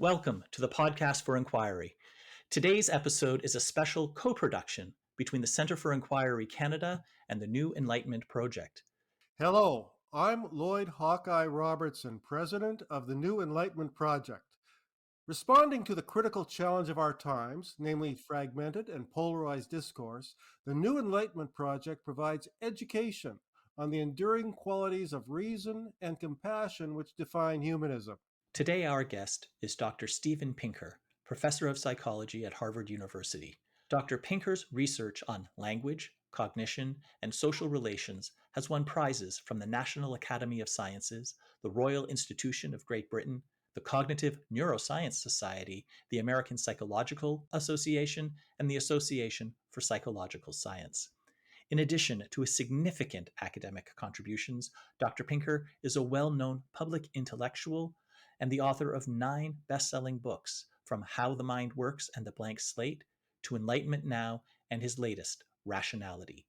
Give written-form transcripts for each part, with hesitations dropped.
Welcome to the Podcast for Inquiry. Today's episode is a special co-production between the Centre for Inquiry Canada and the New Enlightenment Project. Hello, I'm Lloyd Hawkeye Robertson, president of the New Enlightenment Project. Responding to the critical challenge of our times, namely fragmented and polarized discourse, the New Enlightenment Project provides education on the enduring qualities of reason and compassion which define humanism. Today our guest is Dr. Steven Pinker, professor of psychology at Harvard University. Dr. Pinker's research on language, cognition, and social relations has won prizes from the National Academy of Sciences, the Royal Institution of Great Britain, the Cognitive Neuroscience Society, the American Psychological Association, and the Association for Psychological Science. In addition to his significant academic contributions, Dr. Pinker is a well-known public intellectual and the author of 9 best-selling books, from How the Mind Works and the Blank Slate to Enlightenment Now and his latest, Rationality.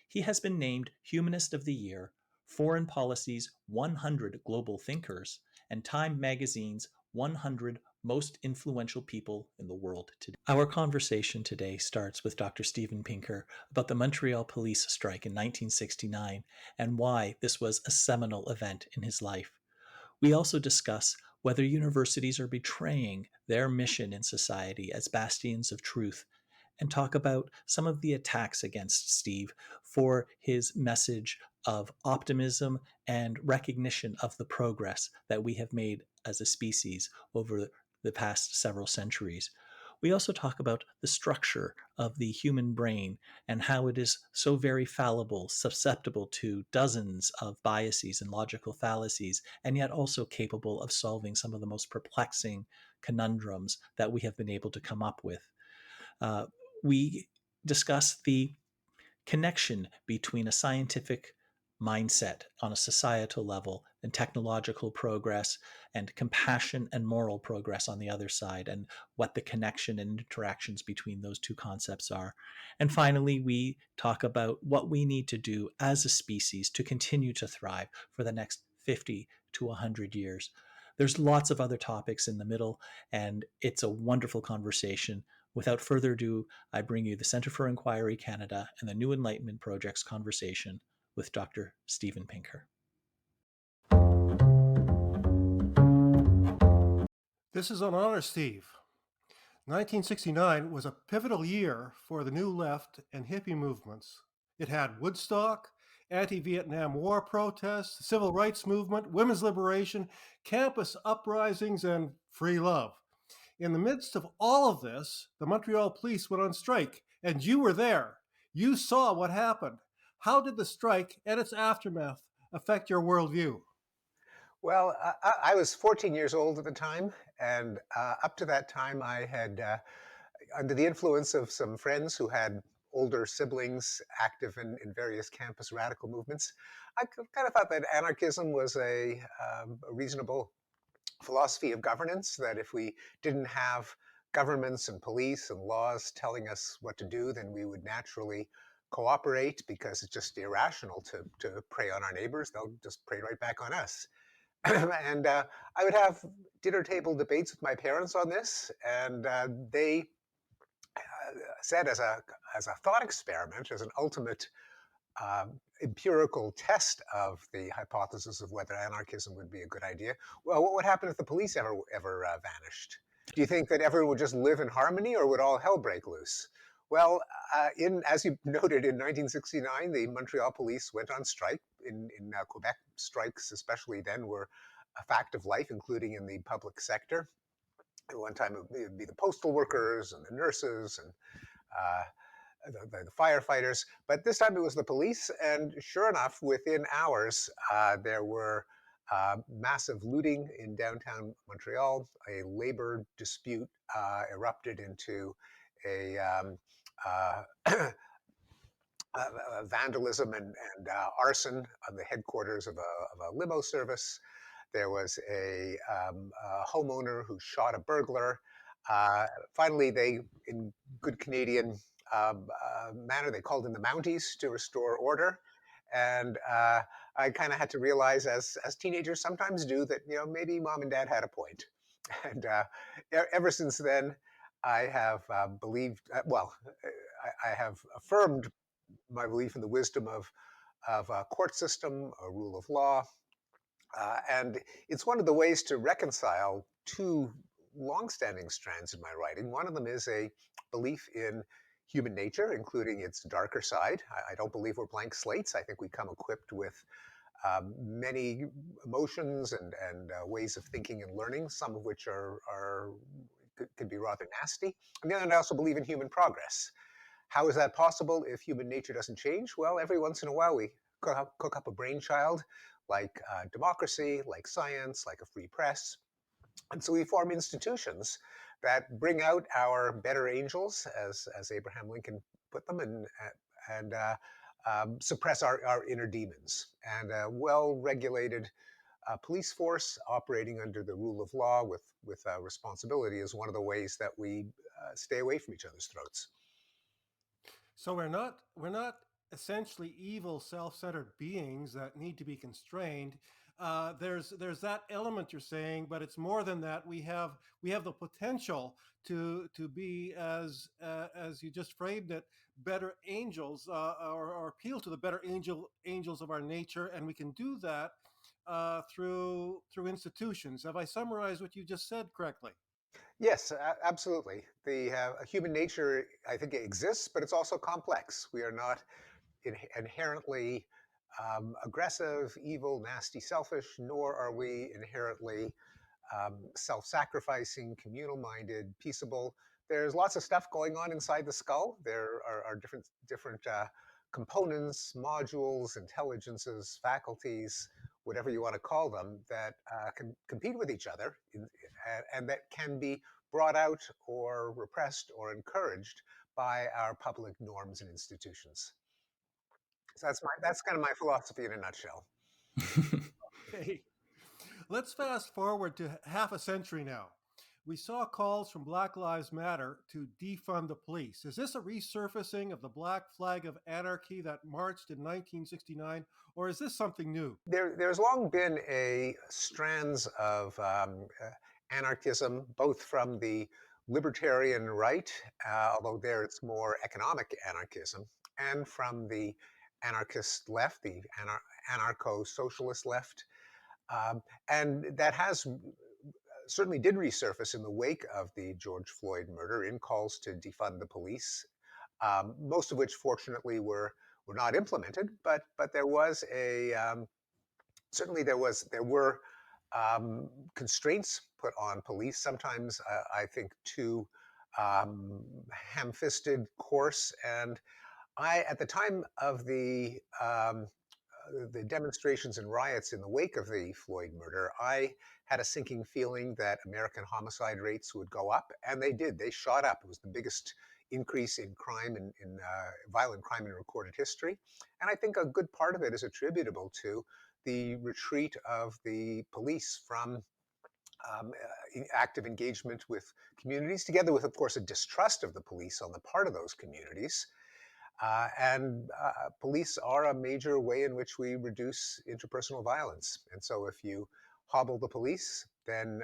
He has been named Humanist of the Year, Foreign Policy's 100 Global Thinkers, and Time Magazine's 100 Most Influential People in the World Today. Our conversation today starts with Dr. Steven Pinker about the Montreal police strike in 1969 and why this was a seminal event in his life. We also discuss whether universities are betraying their mission in society as bastions of truth, and talk about some of the attacks against Steve for his message of optimism and recognition of the progress that we have made as a species over the past several centuries. We also talk about the structure of the human brain and how it is so very fallible, susceptible to dozens of biases and logical fallacies, and yet also capable of solving some of the most perplexing conundrums that we have been able to come up with. We discuss the connection between a scientific mindset on a societal level and technological progress and compassion and moral progress on the other side, and what the connection and interactions between those two concepts are. And finally, we talk about what we need to do as a species to continue to thrive for the next 50 to 100 years. There's lots of other topics in the middle, and it's a wonderful conversation. Without further ado, I bring you the Centre for Inquiry Canada and the New Enlightenment Project's conversation with Dr. Steven Pinker. This is an honor, Steve. 1969 was a pivotal year for the New Left and hippie movements. It had Woodstock, anti-Vietnam War protests, the civil rights movement, women's liberation, campus uprisings, and free love. In the midst of all of this, the Montreal police went on strike, and you were there. You saw what happened. How did the strike and its aftermath affect your worldview? Well, I was 14 years old at the time, and up to that time I had, under the influence of some friends who had older siblings active in various campus radical movements, I kind of thought that anarchism was a reasonable philosophy of governance, that if we didn't have governments and police and laws telling us what to do, then we would naturally cooperate, because it's just irrational to prey on our neighbors. They'll just prey right back on us. And I would have dinner table debates with my parents on this, and they said, as a thought experiment, as an ultimate empirical test of the hypothesis of whether anarchism would be a good idea, well, what would happen if the police ever vanished? Do you think that everyone would just live in harmony, or would all hell break loose? Well, as you noted, in 1969, the Montreal police went on strike. In Quebec, strikes, especially then, were a fact of life, including in the public sector. At one time, it would be the postal workers and the nurses and the firefighters. But this time it was the police, and sure enough, within hours, there were massive looting in downtown Montreal. A labor dispute erupted into a vandalism and arson of the headquarters of a limo service. There was a homeowner who shot a burglar. Finally, they, in good Canadian manner, they called in the Mounties to restore order. And I kind of had to realize, as teenagers sometimes do, that maybe mom and dad had a point. And ever since then, I have believed, I have affirmed my belief in the wisdom of a court system, a rule of law, and it's one of the ways to reconcile two longstanding strands in my writing. One of them is a belief in human nature, including its darker side. I don't believe we're blank slates. I think we come equipped with many emotions and ways of thinking and learning, some of which could be rather nasty. On the other hand, I also believe in human progress. How is that possible if human nature doesn't change? Well, every once in a while we cook up a brainchild like democracy, like science, like a free press. And so we form institutions that bring out our better angels, as Abraham Lincoln put them, and suppress our inner demons. And a well-regulated police force operating under the rule of law with responsibility is one of the ways that we stay away from each other's throats. So we're not essentially evil, self-centered beings that need to be constrained. There's that element you're saying, but it's more than that. We have the potential to be, as you just framed it, better angels, or appeal to the better angels of our nature, and we can do that through institutions. Have I summarized what you just said correctly? Yes, absolutely. The human nature, I think, exists, but it's also complex. We are not inherently aggressive, evil, nasty, selfish, nor are we inherently self-sacrificing, communal-minded, peaceable. There's lots of stuff going on inside the skull. There are different components, modules, intelligences, faculties, whatever you want to call them, that can compete with each other, and that can be brought out or repressed or encouraged by our public norms and institutions. So that's kind of my philosophy in a nutshell. Okay. Let's fast forward to half a century now. We saw calls from Black Lives Matter to defund the police. Is this a resurfacing of the black flag of anarchy that marched in 1969, or is this something new? There's long been a strands of anarchism, both from the libertarian right, although there it's more economic anarchism, and from the anarchist left, the anarcho-socialist left. And that has certainly did resurface in the wake of the George Floyd murder in calls to defund the police, most of which fortunately were not implemented, but there was a certainly there were constraints put on police. Sometimes I think too ham-fisted, coarse, and at the time of the demonstrations and riots in the wake of the Floyd murder, I had a sinking feeling that American homicide rates would go up, and they did. They shot up. It was the biggest increase in crime in violent crime in recorded history, and I think a good part of it is attributable to the retreat of the police from active engagement with communities, together with, of course, a distrust of the police on the part of those communities. And police are a major way in which we reduce interpersonal violence. And so if you hobble the police, then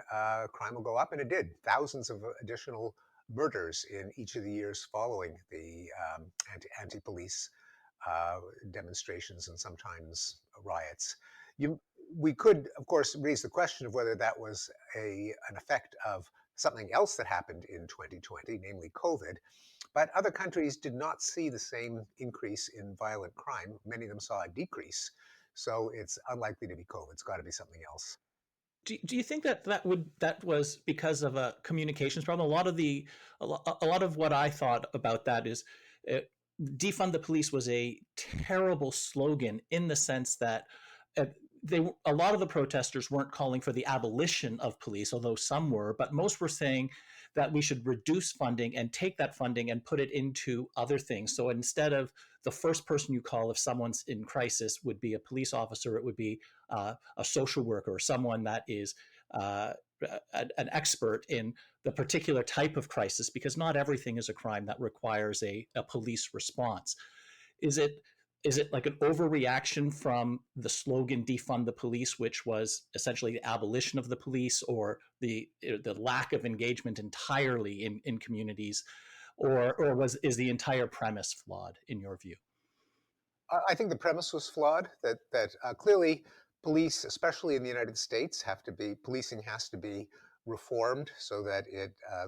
crime will go up, and it did. Thousands of additional murders in each of the years following the anti-police demonstrations and sometimes riots. You, we could, of course, raise the question of whether that was an effect of something else that happened in 2020, namely COVID. But other countries did not see the same increase in violent crime. Many of them saw a decrease. So it's unlikely to be COVID. It's got to be something else. Do you think that that was because of a communications problem? A lot of what I thought about that is uh, defund the police was a terrible slogan in the sense that uh, a lot of the protesters weren't calling for the abolition of police, although some were, but most were saying that we should reduce funding and take that funding and put it into other things. So instead of the first person you call if someone's in crisis would be a police officer, it would be a social worker or someone that is uh, an expert in the particular type of crisis, because not everything is a crime that requires a police response. Is it is it like an overreaction from the slogan defund the police, which was essentially the abolition of the police, or the lack of engagement entirely in communities, or is the entire premise flawed in your view? I think the premise was flawed. That clearly police, especially in the United States, have to be policing has to be reformed so that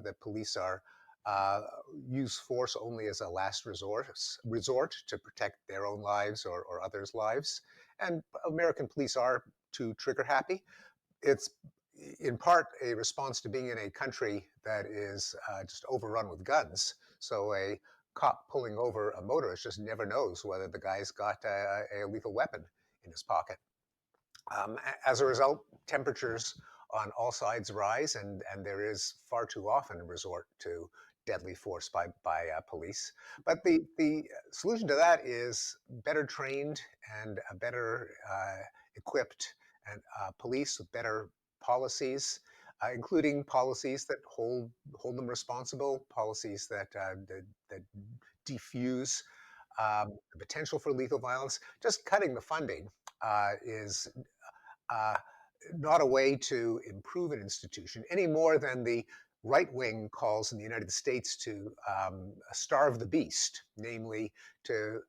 that police are uh, use force only as a last resort to protect their own lives or others' lives. And American police are too trigger happy. It's in part a response to being in a country that is just overrun with guns. So a cop pulling over a motorist just never knows whether the guy's got a lethal weapon in his pocket. As a result, temperatures on all sides rise, and there is far too often a resort to deadly force by police. But the solution to that is better trained and a better equipped and police with better policies, including policies that hold them responsible, policies that defuse the potential for lethal violence. Just cutting the funding is uh, not a way to improve an institution any more than the right wing calls in the United States to starve the beast, namely to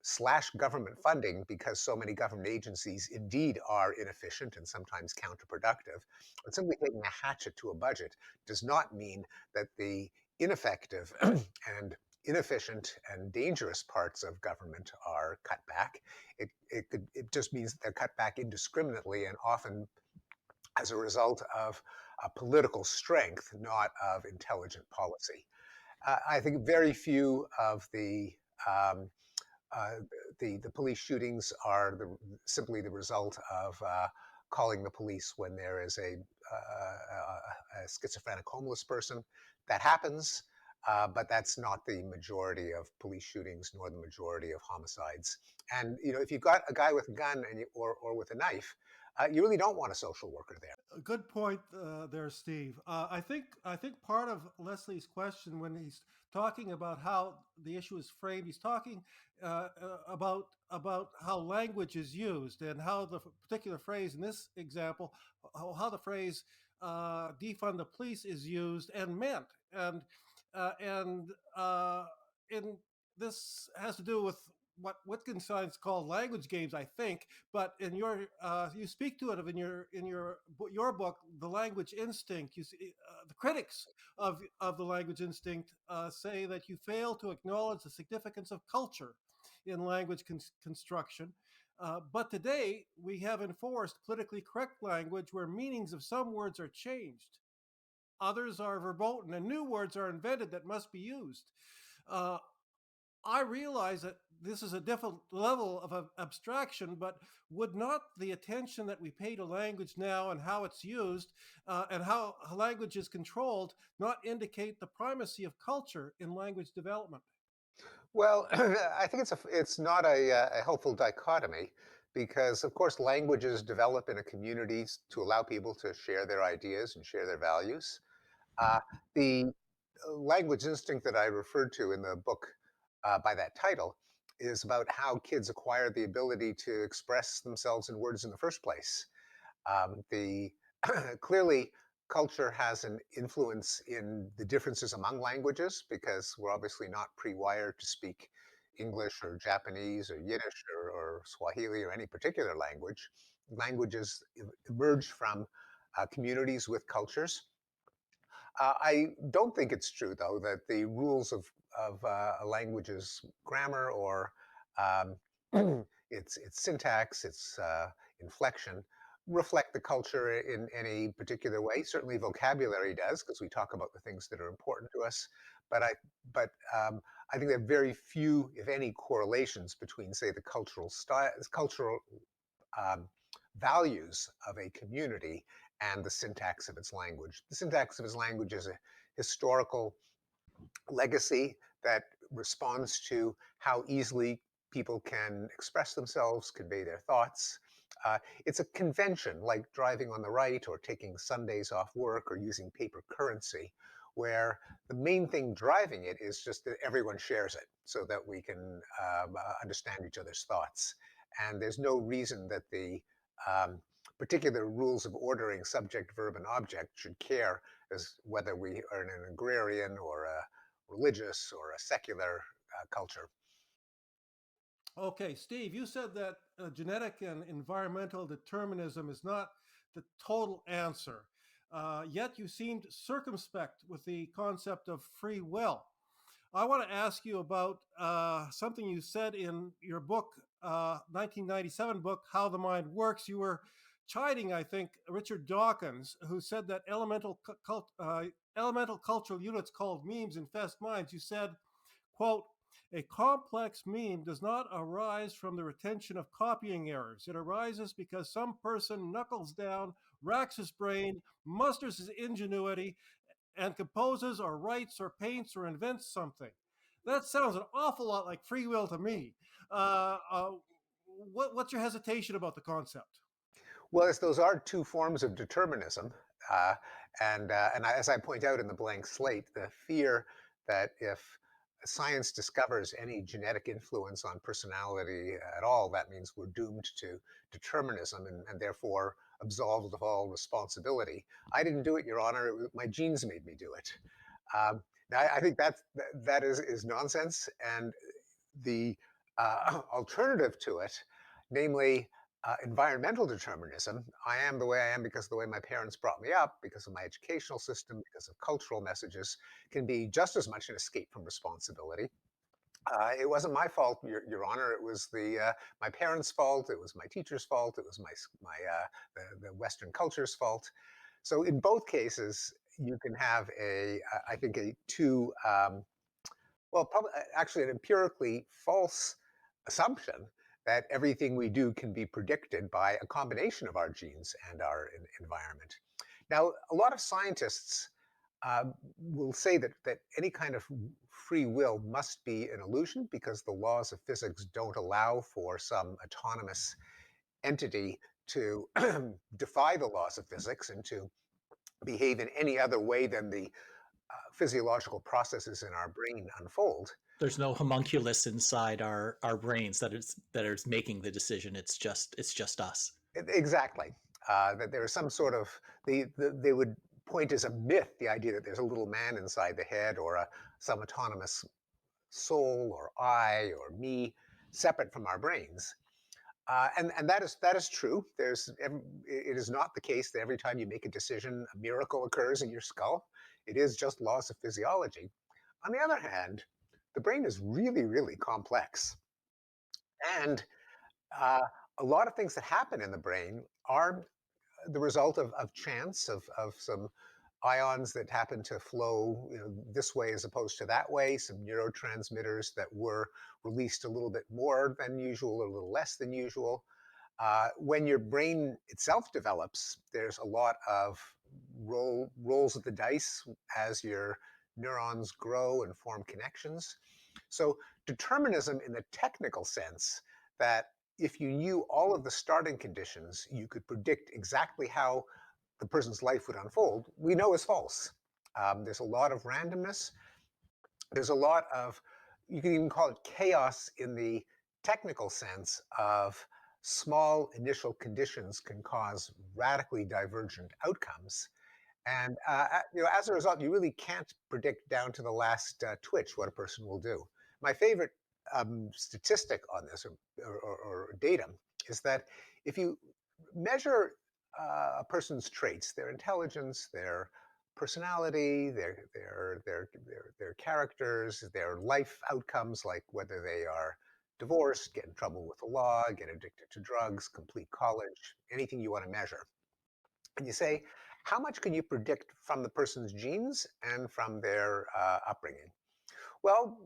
slash government funding because so many government agencies indeed are inefficient and sometimes counterproductive. But simply taking a hatchet to a budget does not mean that the ineffective and inefficient and dangerous parts of government are cut back. It just means that they're cut back indiscriminately and often as a result of political strength, not of intelligent policy. I think very few of um, uh, the police shootings are simply the result of calling the police when there is a schizophrenic homeless person. That happens, but that's not the majority of police shootings nor the majority of homicides. And if you've got a guy with a gun or with a knife, you really don't want a social worker there. A good point there, Steve. I think part of Leslie's question when he's talking about how the issue is framed, he's talking about how language is used and how the particular phrase in this example, how the phrase "defund the police" is used and meant, and in this has to do with what Wittgenstein's called language games, I think. But in your you speak to it in your book, The Language Instinct. You see, the critics of the language instinct say that you fail to acknowledge the significance of culture in language construction. But today we have enforced politically correct language where meanings of some words are changed, others are verboten, and new words are invented that must be used. Uh, I realize that this is a different level of abstraction, but would not the attention that we pay to language now and how it's used and how language is controlled not indicate the primacy of culture in language development? Well, I think it's not a helpful dichotomy because, of course, languages develop in a community to allow people to share their ideas and share their values. Uh, the language instinct that I referred to in the book by that title is about how kids acquire the ability to express themselves in words in the first place. The clearly culture has an influence in the differences among languages because we're obviously not pre-wired to speak English or Japanese or Yiddish or Swahili or any particular language. Languages emerge from communities with cultures. I don't think it's true, though, that the rules of a language's grammar or um, its syntax, its inflection, reflect the culture in any particular way. Certainly, vocabulary does, because we talk about the things that are important to us. But I think there are very few, if any, correlations between, say, the cultural um, values of a community and the syntax of its language. The syntax of its language is a historical legacy that responds to how easily people can express themselves, convey their thoughts. It's a convention like driving on the right or taking Sundays off work or using paper currency, where the main thing driving it is just that everyone shares it so that we can understand each other's thoughts. And there's no reason that the um, particular rules of ordering subject, verb, and object should care as whether we are in an agrarian or a religious or a secular culture. Okay, Steve, you said that genetic and environmental determinism is not the total answer. Yet you seemed circumspect with the concept of free will. I want to ask you about something you said in your book, 1997 book, How the Mind Works. You were chiding, I think, Richard Dawkins, who said that elemental cultural units called memes infest minds. You said, quote, a complex meme does not arise from the retention of copying errors. It arises because some person knuckles down, racks his brain, musters his ingenuity, and composes or writes or paints or invents something. That sounds an awful lot like free will to me. Uh, uh, what's your hesitation about the concept? Well, as those are two forms of determinism, uh, as I point out in the blank slate, the fear that if science discovers any genetic influence on personality at all, that means we're doomed to determinism and therefore absolved of all responsibility. I didn't do it, Your Honor. My genes made me do it. Um, I think that is nonsense, and the alternative to it, namely environmental determinism. I am the way I am because of the way my parents brought me up, because of my educational system, because of cultural messages, can be just as much an escape from responsibility. It wasn't my fault, Your Honor. It was my parents' fault. It was my teacher's fault. It was the Western culture's fault. So in both cases, you can have I think, a two well, probably actually an empirically false assumption that everything we do can be predicted by a combination of our genes and our environment. Now, a lot of scientists will say that any kind of free will must be an illusion because the laws of physics don't allow for some autonomous entity to defy the laws of physics and to behave in any other way than the physiological processes in our brain unfold. There's no homunculus inside our brains that is making the decision. It's just us. Exactly. That there is some sort of they would point as a myth the idea that there's a little man inside the head or some autonomous soul or I or me separate from our brains. And that is true. It is not the case that every time you make a decision, a miracle occurs in your skull. It is just laws of physiology. On the other hand, the brain is really, really complex. And uh, a lot of things that happen in the brain are the result of chance, of some ions that happen to flow, this way as opposed to that way, some neurotransmitters that were released a little bit more than usual or a little less than usual. When your brain itself develops, there's a lot of rolls of the dice as your neurons grow and form connections. So determinism in the technical sense, that if you knew all of the starting conditions, you could predict exactly how the person's life would unfold, we know is false. There's a lot of randomness. There's a lot of, you can even call it chaos in the technical sense of small initial conditions can cause radically divergent outcomes. And as a result, you really can't predict down to the last twitch what a person will do. My favorite statistic on this, or datum, is that if you measure a person's traits, their intelligence, their personality, their characters, their life outcomes, like whether they are divorced, get in trouble with the law, get addicted to drugs, complete college, anything you want to measure. And you say, how much can you predict from the person's genes and from their upbringing? Well,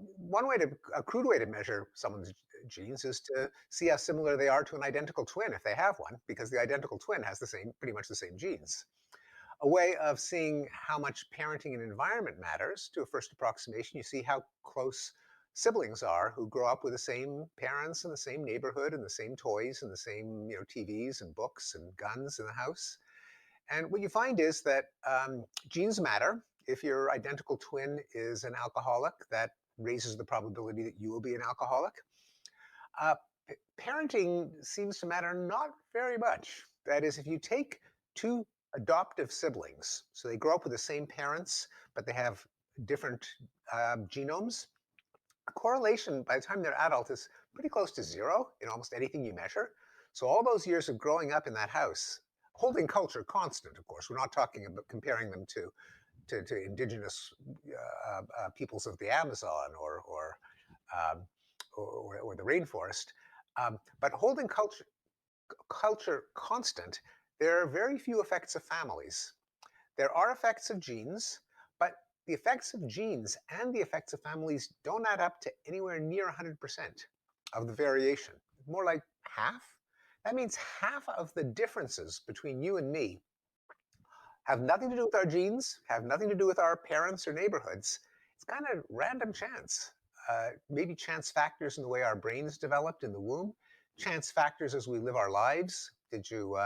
a crude way to measure someone's genes is to see how similar they are to an identical twin if they have one, because the identical twin has pretty much the same genes. A way of seeing how much parenting and environment matters, to a first approximation, you see how close siblings are who grow up with the same parents in the same neighborhood and the same toys and the same TVs and books and guns in the house. And what you find is that genes matter. if your identical twin is an alcoholic, that raises the probability that you will be an alcoholic. Uh, Parenting seems to matter not very much. That is, if you take two adoptive siblings, so they grow up with the same parents, but they have different genomes, a correlation by the time they're adult is pretty close to zero in almost anything you measure. So all those years of growing up in that house, holding culture constant, of course, we're not talking about comparing them to indigenous peoples of the Amazon um, or the rainforest. But holding culture constant, there are very few effects of families. There are effects of genes, but the effects of genes and the effects of families don't add up to anywhere near 100% of the variation. More like half. That means half of the differences between you and me have nothing to do with our genes, have nothing to do with our parents or neighborhoods. It's kind of random chance. Maybe chance factors in the way our brains developed in the womb, chance factors as we live our lives. Did you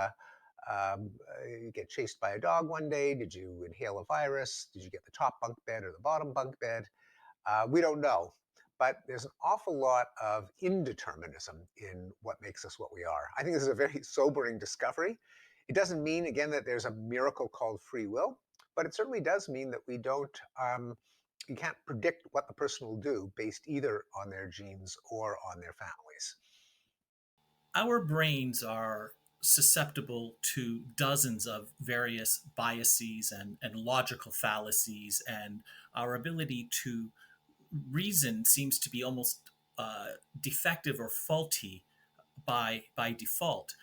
get chased by a dog one day? Did you inhale a virus? Did you get the top bunk bed or the bottom bunk bed? We don't know. But there's an awful lot of indeterminism in what makes us what we are. I think this is a very sobering discovery. It doesn't mean, again, that there's a miracle called free will, but it certainly does mean that we don't, you can't predict what the person will do based either on their genes or on their families. Our brains are susceptible to dozens of various biases and logical fallacies, and our ability to reason seems to be almost defective or faulty by default.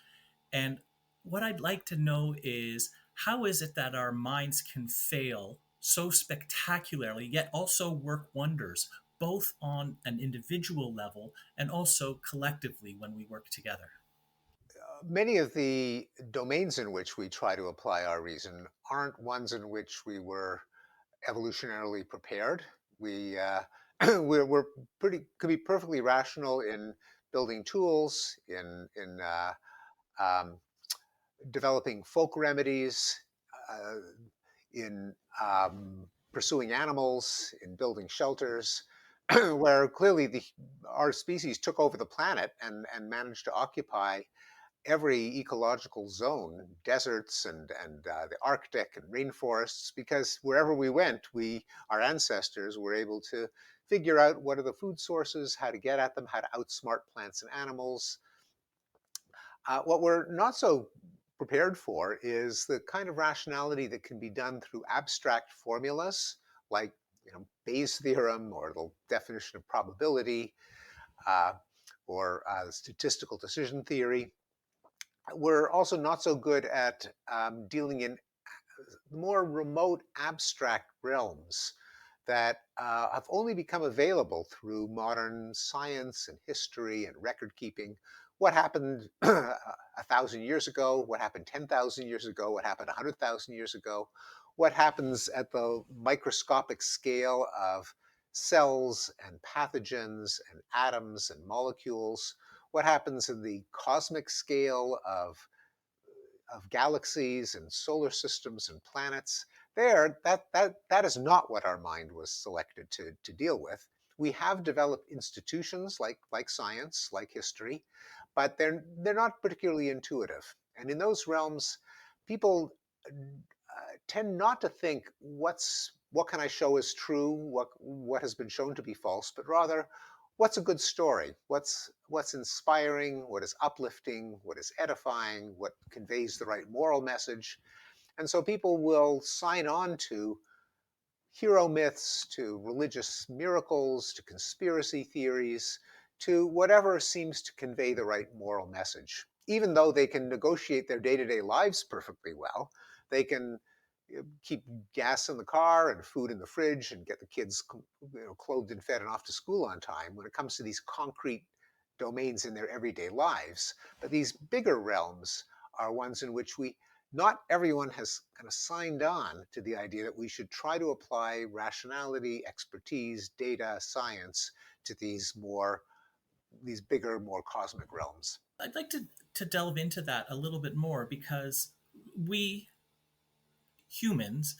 And what I'd like to know is, how is it that our minds can fail so spectacularly, yet also work wonders, both on an individual level and also collectively when we work together? Many of the domains in which we try to apply our reason aren't ones in which we were evolutionarily prepared. We're pretty could be perfectly rational in building tools, in um, developing folk remedies, uh, in pursuing animals, in building shelters, where clearly our species took over the planet and managed to occupy every ecological zone, deserts and the Arctic and rainforests, because wherever we went, our ancestors were able to figure out what are the food sources, how to get at them, how to outsmart plants and animals. What we're not so prepared for is the kind of rationality that can be done through abstract formulas, like Bayes' theorem or the definition of probability, uh, or statistical decision theory. We're also not so good at dealing in more remote abstract realms that have only become available through modern science and history and record keeping. What happened 1,000 years ago? What happened 10,000 years ago? What happened 100,000 years ago? What happens at the microscopic scale of cells and pathogens and atoms and molecules? What happens in the cosmic scale of galaxies and solar systems and planets? That is not what our mind was selected to deal with. We have developed institutions like science, like history, but they're not particularly intuitive. And in those realms, people tend not to think what can I show as true, what has been shown to be false, but rather what's a good story, what's inspiring, what is uplifting, what is edifying, what conveys the right moral message. And so people will sign on to hero myths, to religious miracles, to conspiracy theories, to whatever seems to convey the right moral message. Even though they can negotiate their day-to-day lives perfectly well, they can keep gas in the car and food in the fridge and get the kids clothed and fed and off to school on time when it comes to these concrete domains in their everyday lives. But these bigger realms are ones in which not everyone has kind of signed on to the idea that we should try to apply rationality, expertise, data, science to these bigger, more cosmic realms. I'd like to delve into that a little bit more, because we humans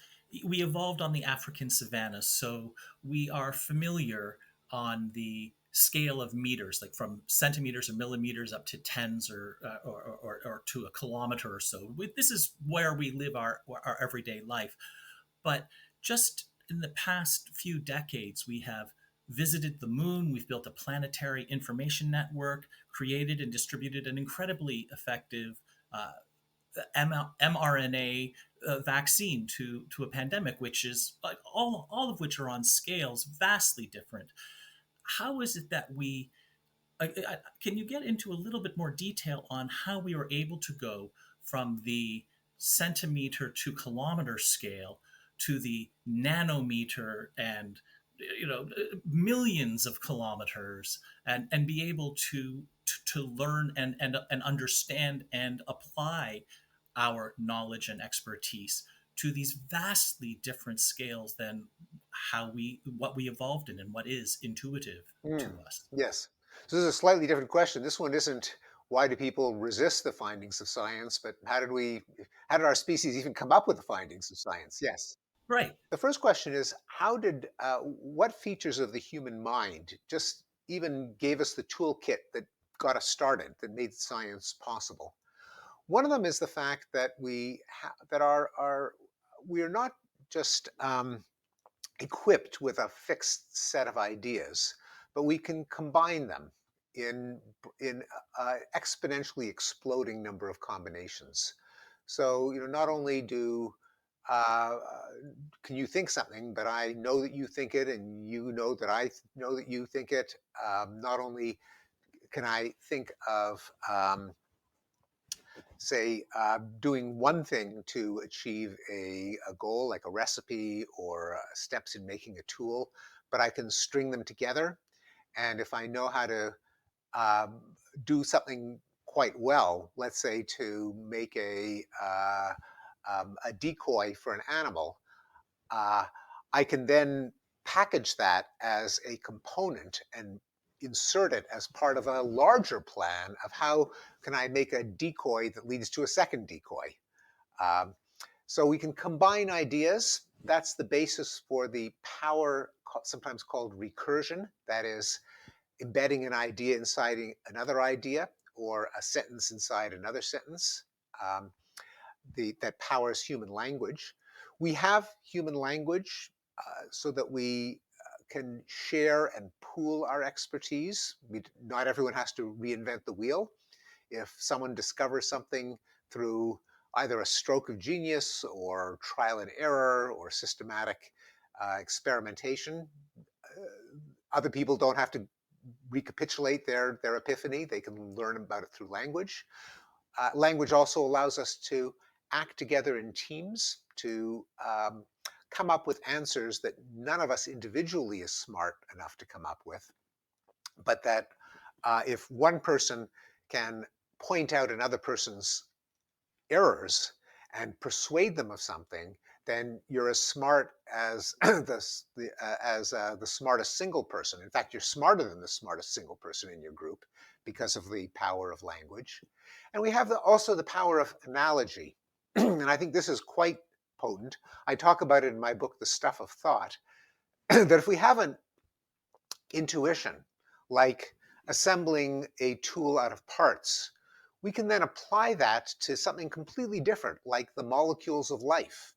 we evolved on the African savannah, so we are familiar on the scale of meters, like from centimeters or millimeters up to tens or to a kilometer or so. This is where we live our everyday life. But just in the past few decades, we have visited the moon, we've built a planetary information network, created and distributed an incredibly effective uh, mRNA vaccine to a pandemic, which is like all of which are on scales vastly different. How is it that can you get into a little bit more detail on how we were able to go from the centimeter to kilometer scale to the nanometer and millions of kilometers, and be able to learn and understand and apply our knowledge and expertise to these vastly different scales than what we evolved in and what is intuitive to us. Yes. So this is a slightly different question. This one isn't why do people resist the findings of science, but how did our species even come up with the findings of science? Yes. Right. The first question is what features of the human mind just even gave us the toolkit that got us started, that made science possible? One of them is the fact that we are not just equipped with a fixed set of ideas, but we can combine them in exponentially exploding number of combinations. So not only do uh, can you think something, but I know that you think it, and you know that I know that you think it. Not only can I think of say doing one thing to achieve a goal, like a recipe or steps in making a tool, but I can string them together. And if I know how to um, do something quite well, let's say to make a decoy for an animal, uh, I can then package that as a component and insert it as part of a larger plan of how can I make a decoy that leads to a second decoy. Um, so we can combine ideas. That's the basis for the power, sometimes called recursion. That is embedding an idea inside another idea or a sentence inside another sentence. Um, that powers human language. We have human language so that we can share and pool our expertise. Not everyone has to reinvent the wheel. If someone discovers something through either a stroke of genius or trial and error or systematic experimentation, other people don't have to recapitulate their epiphany. They can learn about it through language. Language also allows us to act together in teams to come up with answers that none of us individually is smart enough to come up with, but that if one person can point out another person's errors and persuade them of something, then you're as smart as the smartest single person. In fact, you're smarter than the smartest single person in your group because of the power of language. And we have also the power of analogy. And I think this is quite potent. I talk about it in my book, The Stuff of Thought, that if we have an intuition, like assembling a tool out of parts, we can then apply that to something completely different, like the molecules of life.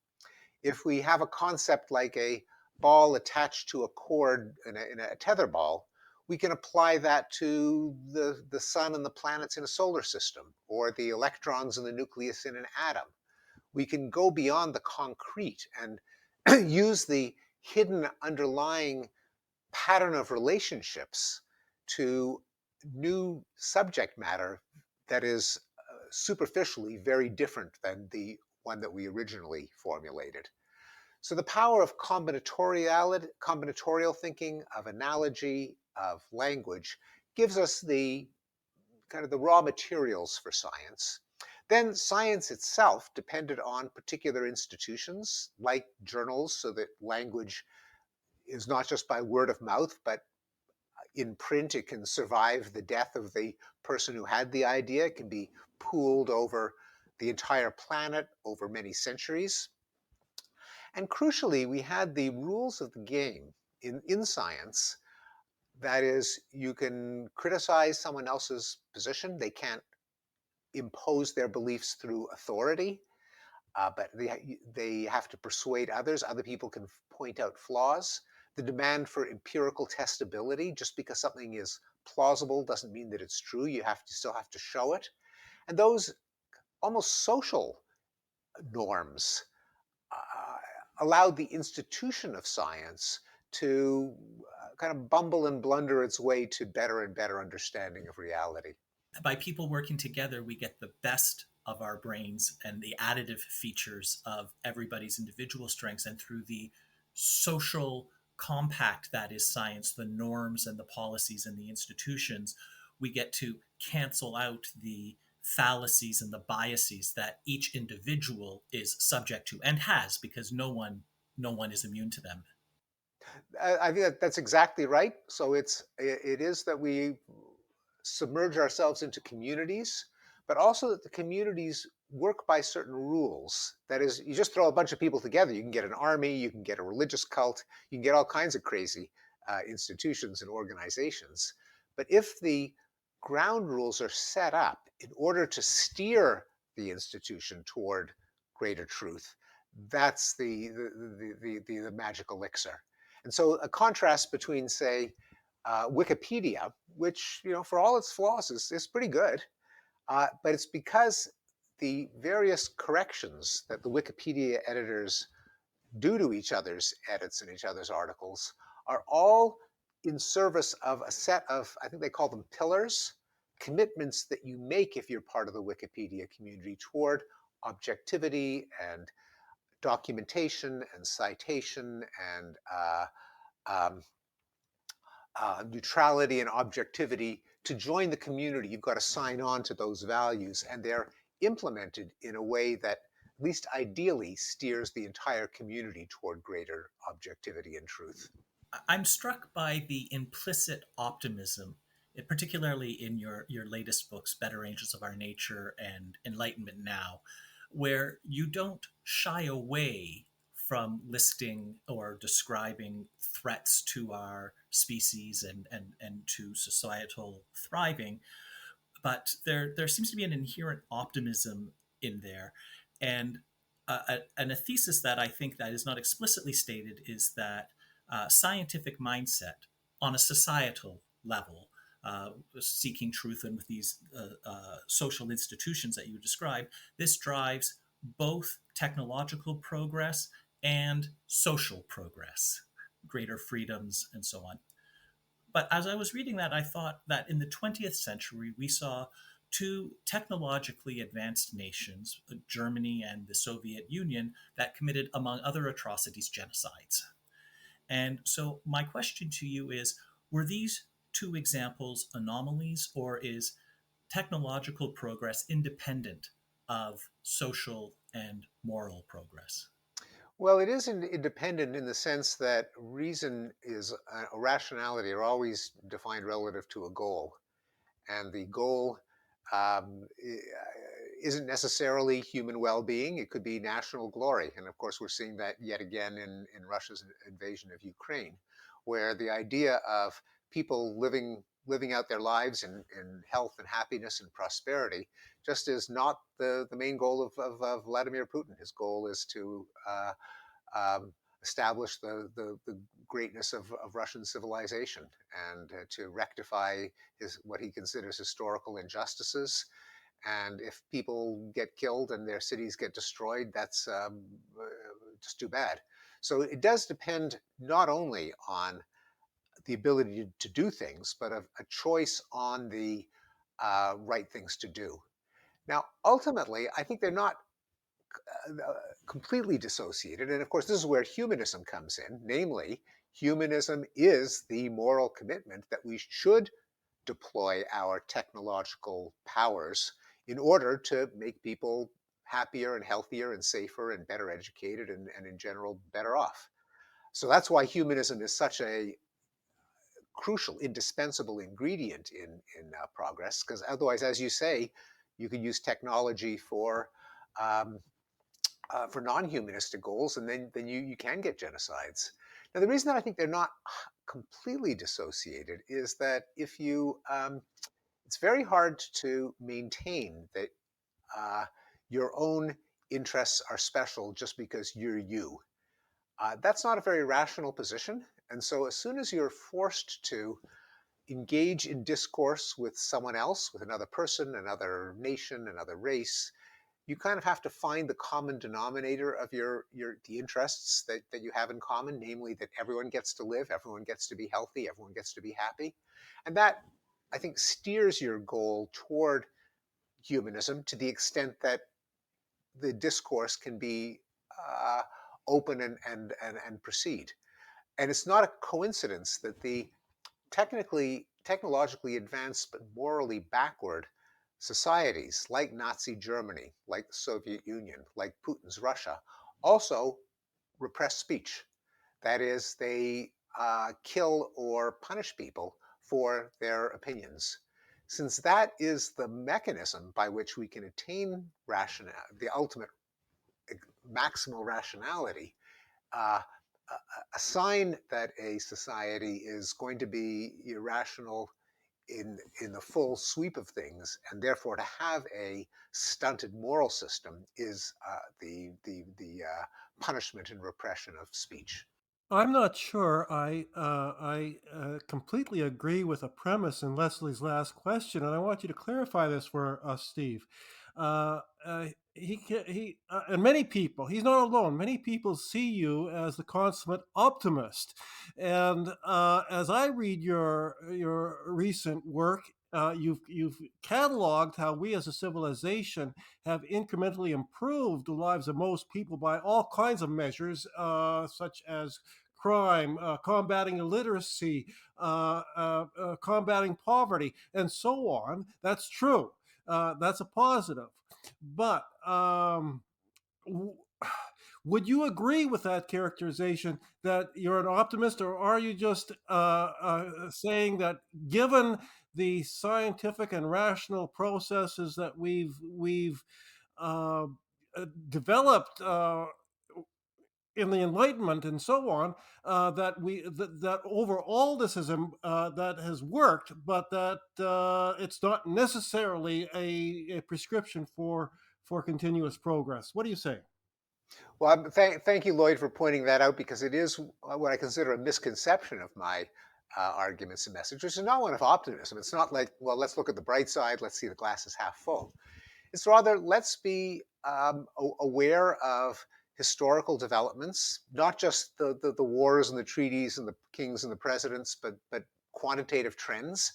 If we have a concept like a ball attached to a cord in a tether ball, we can apply that to the sun and the planets in a solar system, or the electrons in the nucleus in an atom. We can go beyond the concrete and use the hidden underlying pattern of relationships to new subject matter that is superficially very different than the one that we originally formulated. So the power of combinatorial thinking, of analogy, of language gives us the kind of the raw materials for science. Then science itself depended on particular institutions like journals, so that language is not just by word of mouth, but in print, it can survive the death of the person who had the idea. It can be pooled over the entire planet over many centuries. And crucially, we had the rules of the game in science. That is, you can criticize someone else's position. They can't impose their beliefs through authority, but they have to persuade others. Other people can point out flaws. The demand for empirical testability, just because something is plausible doesn't mean that it's true. Still have to show it. And those almost social norms allowed the institution of science to kind of bumble and blunder its way to better and better understanding of reality. By people working together, we get the best of our brains and the additive features of everybody's individual strengths. And through the social compact that is science, the norms and the policies and the institutions, we get to cancel out the fallacies and the biases that each individual is subject to and has, because no one is immune to them. I think that's exactly right. So it is that we submerge ourselves into communities, but also that the communities work by certain rules. That is, you just throw a bunch of people together. You can get an army, you can get a religious cult, you can get all kinds of crazy institutions and organizations. But if the ground rules are set up in order to steer the institution toward greater truth, that's the magic elixir. And so a contrast between, say, Wikipedia, which, for all its flaws, is pretty good, but it's because the various corrections that the Wikipedia editors do to each other's edits and each other's articles are all in service of a set of, I think they call them pillars, commitments that you make if you're part of the Wikipedia community toward objectivity and documentation and citation and um, neutrality and objectivity. To join the community, you've got to sign on to those values, and they're implemented in a way that, at least ideally, steers the entire community toward greater objectivity and truth. I'm struck by the implicit optimism, particularly in your latest books, Better Angels of Our Nature and Enlightenment Now, where you don't shy away from listing or describing threats to our species and to societal thriving, but there seems to be an inherent optimism in there, and a thesis that I think that is not explicitly stated is that scientific mindset on a societal level, seeking truth and with these social institutions that you describe, this drives both technological progress and social progress, greater freedoms, and so on. But as I was reading that, I thought that in the 20th century, we saw two technologically advanced nations, Germany and the Soviet Union, that committed, among other atrocities, genocides. And so, my question to you is, were these two examples anomalies, or is technological progress independent of social and moral progress? Well, it is independent in the sense that reason is rationality are always defined relative to a goal, and the goal um, isn't necessarily human well-being. It could be national glory, and of course, we're seeing that yet again in Russia's invasion of Ukraine, where the idea of people living out their lives in health and happiness and prosperity just is not the main goal of Vladimir Putin. His goal is to um, establish the greatness of Russian civilization and to rectify what he considers historical injustices. And if people get killed and their cities get destroyed, that's just too bad. So it does depend not only on the ability to do things, but a choice on the right things to do. Now, ultimately, I think they're not completely dissociated. And of course, this is where humanism comes in. Namely, humanism is the moral commitment that we should deploy our technological powers in order to make people happier and healthier and safer and better educated and in general better off. So that's why humanism is such a crucial, indispensable ingredient in progress. Because otherwise, as you say, you could use technology for um, for non-humanistic goals, and then you can get genocides. Now, the reason that I think they're not completely dissociated is that if you, it's very hard to maintain that uh, your own interests are special just because you're you. That's not a very rational position. And so as soon as you're forced to engage in discourse with someone else, with another person, another nation, another race, you kind of have to find the common denominator of the interests that you have in common, namely that everyone gets to live, everyone gets to be healthy, everyone gets to be happy. And that, I think, steers your goal toward humanism to the extent that the discourse can be uh, open and proceed. And it's not a coincidence that the technologically advanced but morally backward societies like Nazi Germany, like the Soviet Union, like Putin's Russia, also repress speech. That is, they kill or punish people for their opinions. Since that is the mechanism by which we can attain the ultimate maximal rationality, uh, a sign that a society is going to be irrational in the full sweep of things, and therefore to have a stunted moral system is the punishment and repression of speech. I'm not sure. I completely agree with a premise in Leslie's last question, and I want you to clarify this for us, Steve. And many people. He's not alone. Many people see you as the consummate optimist, and as I read your recent work. You've cataloged how we as a civilization have incrementally improved the lives of most people by all kinds of measures, such as crime, combating illiteracy, combating poverty, and so on. That's true. That's a positive. But would you agree with that characterization that you're an optimist, or are you just saying that given the scientific and rational processes that we've uh, developed in the Enlightenment and so on, that overall this is that has worked, but that it's not necessarily a prescription for continuous progress. What do you say? Well, thank you, Lloyd, for pointing that out, because it is what I consider a misconception of my arguments and message, which is not one of optimism. It's not like, well, let's look at the bright side, let's see the glass is half full. It's rather, let's be aware of historical developments, not just the wars and the treaties and the kings and the presidents, but quantitative trends.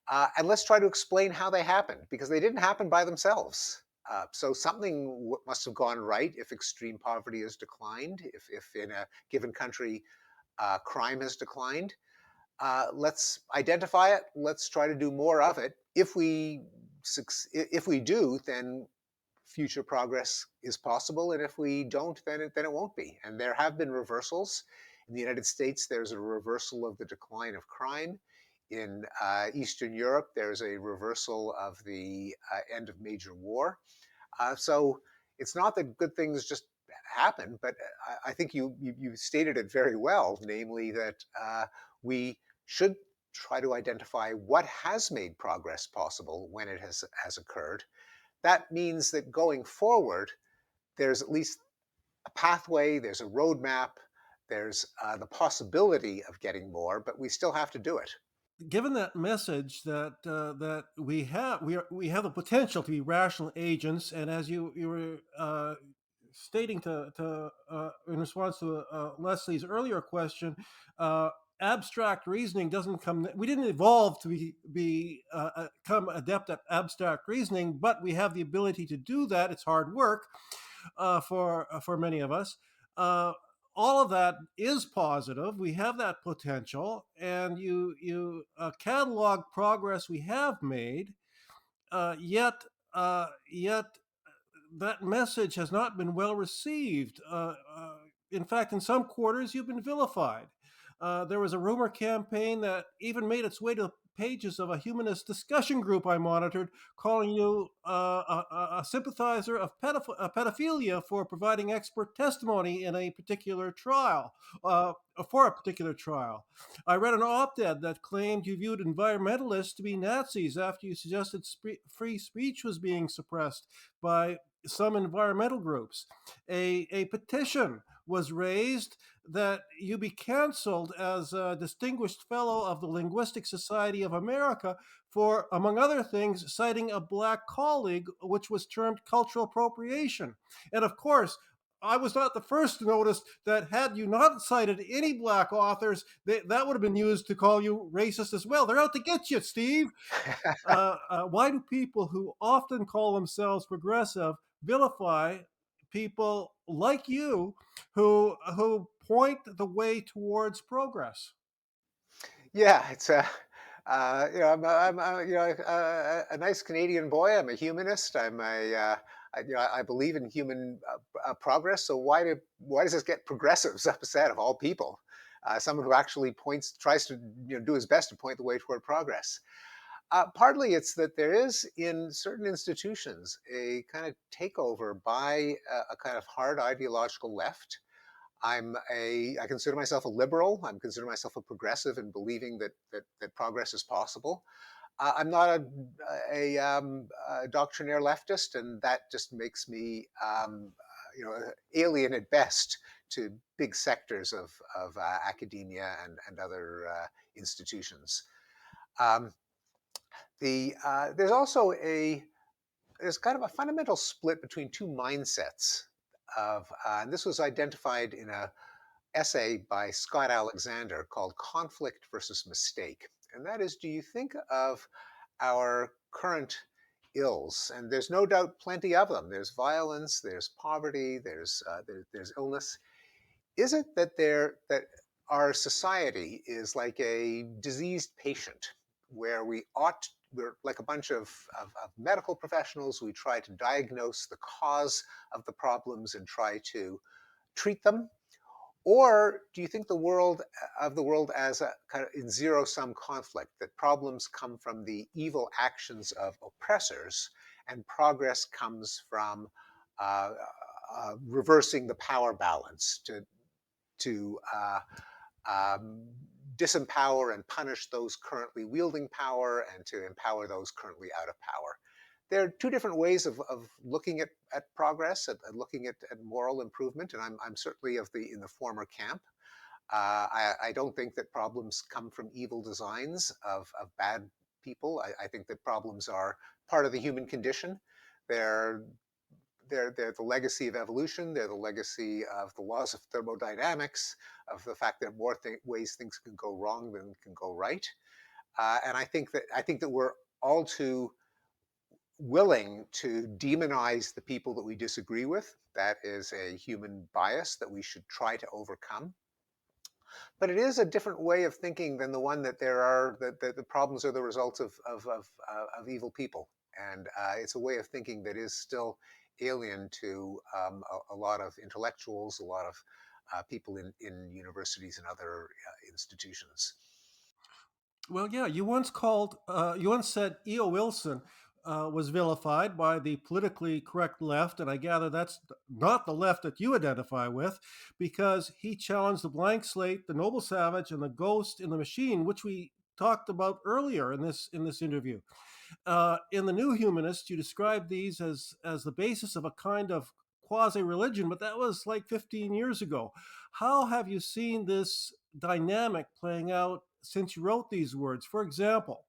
And let's try to explain how they happened, because they didn't happen by themselves. So something must have gone right if extreme poverty has declined, if in a given country crime has declined. Let's identify it. Let's try to do more of it. If we do, then future progress is possible, and if we don't, then it won't be. And there have been reversals. In the United States, there's a reversal of the decline of crime. In Eastern Europe, there's a reversal of the end of major war. So it's not that good things just happen, but I think you stated it very well, namely that we should try to identify what has made progress possible when it has occurred. That means that going forward, there's at least a pathway, there's a roadmap, there's the possibility of getting more, but we still have to do it. Given that message that we have the potential to be rational agents, and as you were stating in response to Leslie's earlier question, uh, abstract reasoning doesn't come. We didn't evolve to become adept at abstract reasoning, but we have the ability to do that. It's hard work for many of us. Uh, all of that is positive. We have that potential, and you catalog progress we have made. Yet that message has not been well received. In fact, in some quarters, you've been vilified. There was a rumor campaign that even made its way to pages of a humanist discussion group I monitored, calling you a sympathizer of pedophilia for providing expert testimony in a particular trial, for a particular trial. I read an op-ed that claimed you viewed environmentalists to be Nazis after you suggested free speech was being suppressed by some environmental groups. A petition was raised that you be canceled as a distinguished fellow of the Linguistic Society of America for, among other things, citing a black colleague, which was termed cultural appropriation. And of course, I was not the first to notice that had you not cited any black authors, that would have been used to call you racist as well. They're out to get you, Steve. Why do people who often call themselves progressive vilify people like you who point the way towards progress? Yeah, it's I'm a nice Canadian boy. I'm a humanist. I believe in human progress. So why does this get progressives upset of all people? Someone who actually tries to do his best to point the way toward progress. Partly it's that there is in certain institutions a kind of takeover by a kind of hard ideological left. I consider myself a liberal. I consider myself a progressive in believing that progress is possible. I'm not a doctrinaire leftist, and that just makes me alien at best to big sectors of academia and other institutions. Um, there's also there's kind of a fundamental split between two mindsets and this was identified in a essay by Scott Alexander called Conflict versus Mistake. And that is, do you think of our current ills? And there's no doubt plenty of them. There's violence, there's poverty, there's illness. Is it that our society is like a diseased patient where we're like a bunch of medical professionals, we try to diagnose the cause of the problems and try to treat them? Or do you think the world as a kind of in zero-sum conflict, that problems come from the evil actions of oppressors and progress comes from uh, reversing the power balance to um, disempower and punish those currently wielding power and to empower those currently out of power? There are two different ways of looking at progress, at looking at moral improvement, and I'm certainly in the former camp. I don't think that problems come from evil designs of bad people. I think that problems are part of the human condition. They're they're the legacy of evolution. They're the legacy of the laws of thermodynamics, of the fact that more ways things can go wrong than can go right. And I think that we're all too willing to demonize the people that we disagree with. That is a human bias that we should try to overcome. But it is a different way of thinking than the one that the problems are the results of evil people. And it's a way of thinking that is still alien to a lot of intellectuals, a lot of people in universities and other institutions. Well, yeah, you once said E.O. Wilson was vilified by the politically correct left, and I gather that's not the left that you identify with, because he challenged the blank slate, the noble savage, and the ghost in the machine, which we talked about earlier in this interview. In the New Humanist, you describe these as the basis of a kind of quasi religion, but that was like 15 years ago. How have you seen this dynamic playing out since you wrote these words? For example,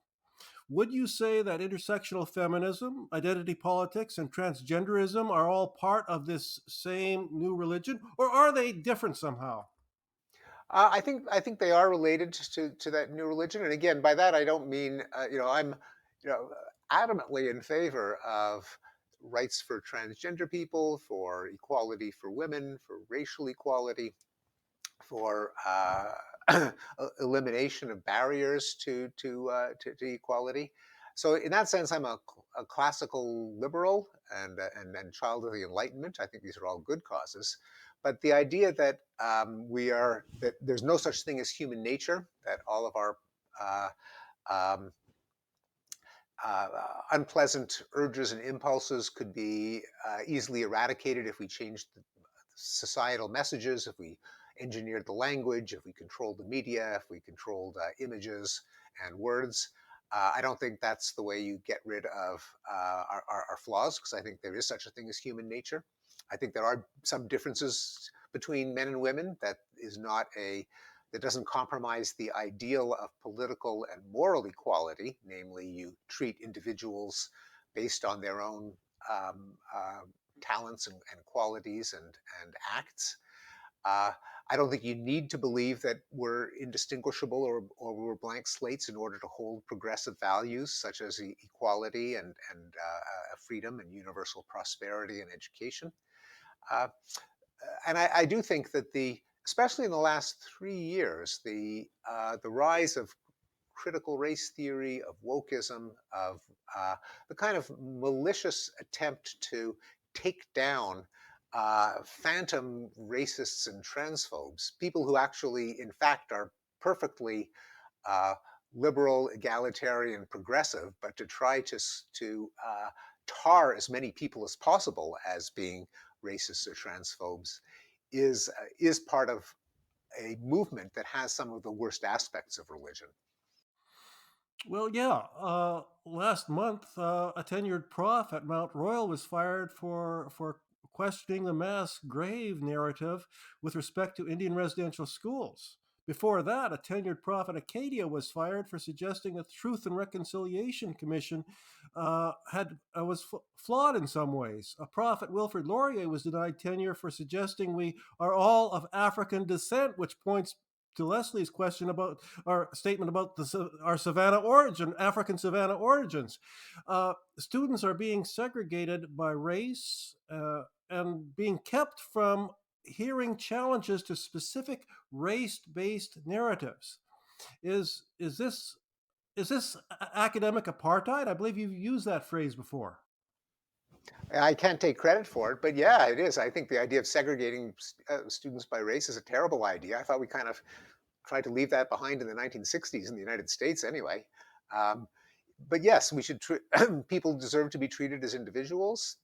would you say that intersectional feminism, identity politics, and transgenderism are all part of this same new religion, or are they different somehow? I think they are related to that new religion, and again, by that I don't mean I'm adamantly in favor of rights for transgender people, for equality for women, for racial equality, for elimination of barriers to equality. So in that sense, I'm a classical liberal and child of the Enlightenment. I think these are all good causes. But the idea that that there's no such thing as human nature, that all of our uh, Um, Unpleasant urges and impulses could be easily eradicated if we changed the societal messages, if we engineered the language, if we controlled the media, if we controlled images and words. I don't think that's the way you get rid of our flaws, because I think there is such a thing as human nature. I think there are some differences between men and women that doesn't compromise the ideal of political and moral equality, namely you treat individuals based on their own um, uh, talents and qualities and acts. Uh, I don't think you need to believe that we're indistinguishable or we're blank slates in order to hold progressive values such as equality and freedom and universal prosperity and education. Uh, and I do think that especially in the last 3 years, the rise of critical race theory, of wokeism, of the kind of malicious attempt to take down phantom racists and transphobes, people who actually, in fact, are perfectly uh, liberal, egalitarian, progressive, but to try to tar as many people as possible as being racists or transphobes is part of a movement that has some of the worst aspects of religion. Well, yeah. Last month, a tenured prof at Mount Royal was fired for questioning the mass grave narrative with respect to Indian residential schools. Before that, a tenured prof at Acadia was fired for suggesting that the Truth and Reconciliation Commission had was flawed in some ways. A prof at Wilfrid Laurier was denied tenure for suggesting we are all of African descent, which points to Leslie's question about our statement about our savannah origin, African savannah origins. Students are being segregated by race and being kept from hearing challenges to specific race-based narratives. Is this academic apartheid? I believe you've used that phrase before. I can't take credit for it, but yeah, it is. I think the idea of segregating students by race is a terrible idea. I thought we kind of tried to leave that behind in the 1960s in the United States anyway. Um, but yes, we should. People deserve to be treated as individuals.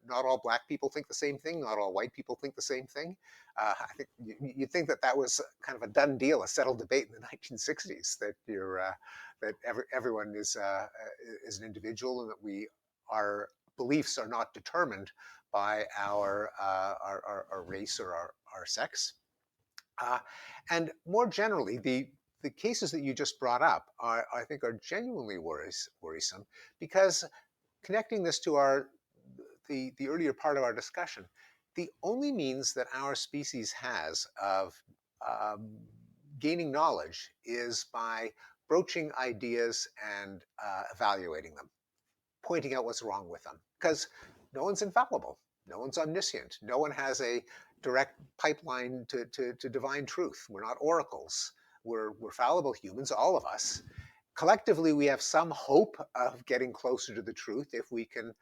Not all black people think the same thing. Not all white people think the same thing. I think you think that that was kind of a done deal, a settled debate in the 1960s. That everyone is an individual, and that our beliefs are not determined by our race or our sex. Uh, and more generally, the cases that you just brought up I think, are genuinely worrisome, because connecting this to the earlier part of our discussion, the only means that our species has of um, gaining knowledge is by broaching ideas and evaluating them, pointing out what's wrong with them, because no one's infallible, no one's omniscient, no one has a direct pipeline to divine truth. We're not oracles. We're fallible humans, all of us. Collectively, we have some hope of getting closer to the truth if we can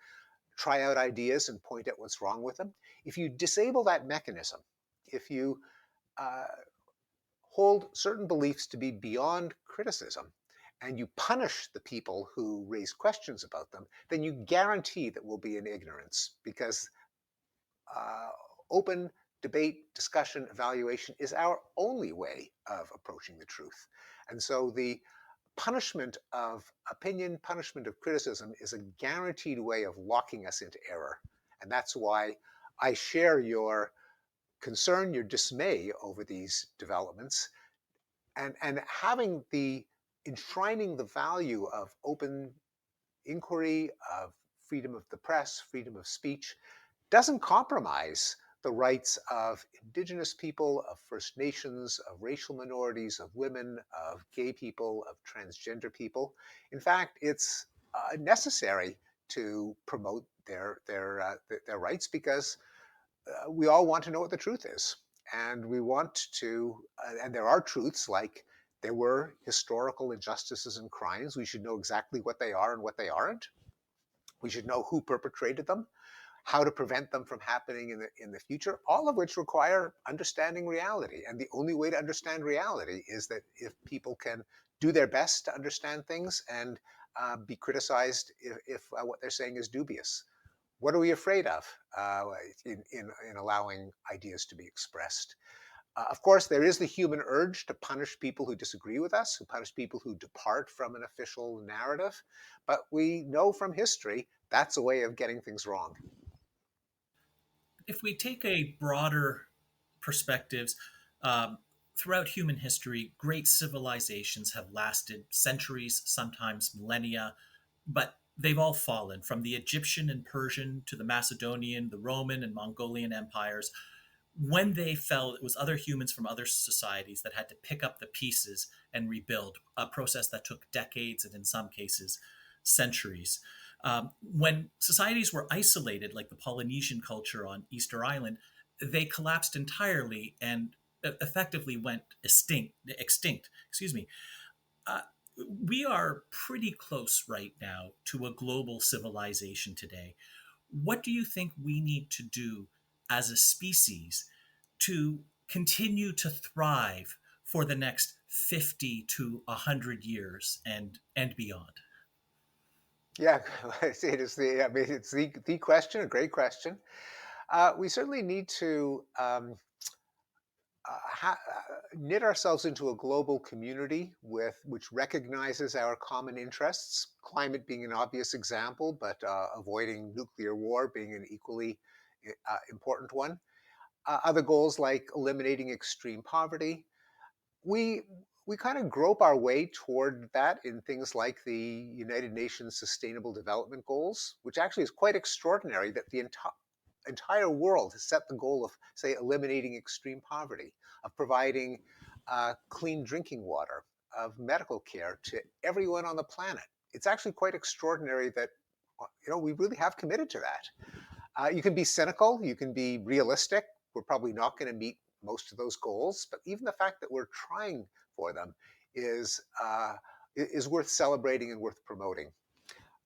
try out ideas and point out what's wrong with them. If you disable that mechanism, if you uh, hold certain beliefs to be beyond criticism, and you punish the people who raise questions about them, then you guarantee that we'll be in ignorance, because uh, open debate, discussion, evaluation is our only way of approaching the truth. And so the punishment of opinion, punishment of criticism, is a guaranteed way of locking us into error. And that's why I share your concern, your dismay over these developments, and having the enshrining the value of open inquiry, of freedom of the press, freedom of speech, doesn't compromise the rights of Indigenous people, of First Nations, of racial minorities, of women, of gay people, of transgender people. In fact, it's necessary to promote their rights, because we all want to know what the truth is. And we want to, and there are truths like there were historical injustices and crimes. We should know exactly what they are and what they aren't. We should know who perpetrated them, how to prevent them from happening in the future, all of which require understanding reality. And the only way to understand reality is that if people can do their best to understand things and be criticized if what they're saying is dubious. What are we afraid of in allowing ideas to be expressed? Of course, there is the human urge to punish people who disagree with us, who punish people who depart from an official narrative. But we know from history that's a way of getting things wrong. If we take a broader perspectives, um, throughout human history, great civilizations have lasted centuries, sometimes millennia, but they've all fallen from the Egyptian and Persian to the Macedonian, the Roman and Mongolian empires. When they fell, it was other humans from other societies that had to pick up the pieces and rebuild, a process that took decades and in some cases centuries. When societies were isolated, like the Polynesian culture on Easter Island, they collapsed entirely and effectively went extinct. Excuse me. Uh, we are pretty close right now to a global civilization today. What do you think we need to do as a species to continue to thrive for the next 50 to 100 years and beyond? Yeah, it is the. I mean, it's the question, a great question. We certainly need to knit ourselves into a global community with which recognizes our common interests. Climate being an obvious example, but avoiding nuclear war being an equally important one. Other goals like eliminating extreme poverty. We we kind of grope our way toward that in things like the United Nations Sustainable Development Goals, which actually is quite extraordinary that the entire world has set the goal of, say, eliminating extreme poverty, of providing clean drinking water, of medical care to everyone on the planet. It's actually quite extraordinary that we really have committed to that. You can be cynical, you can be realistic. We're probably not going to meet most of those goals, but even the fact that we're trying for them is is worth celebrating and worth promoting.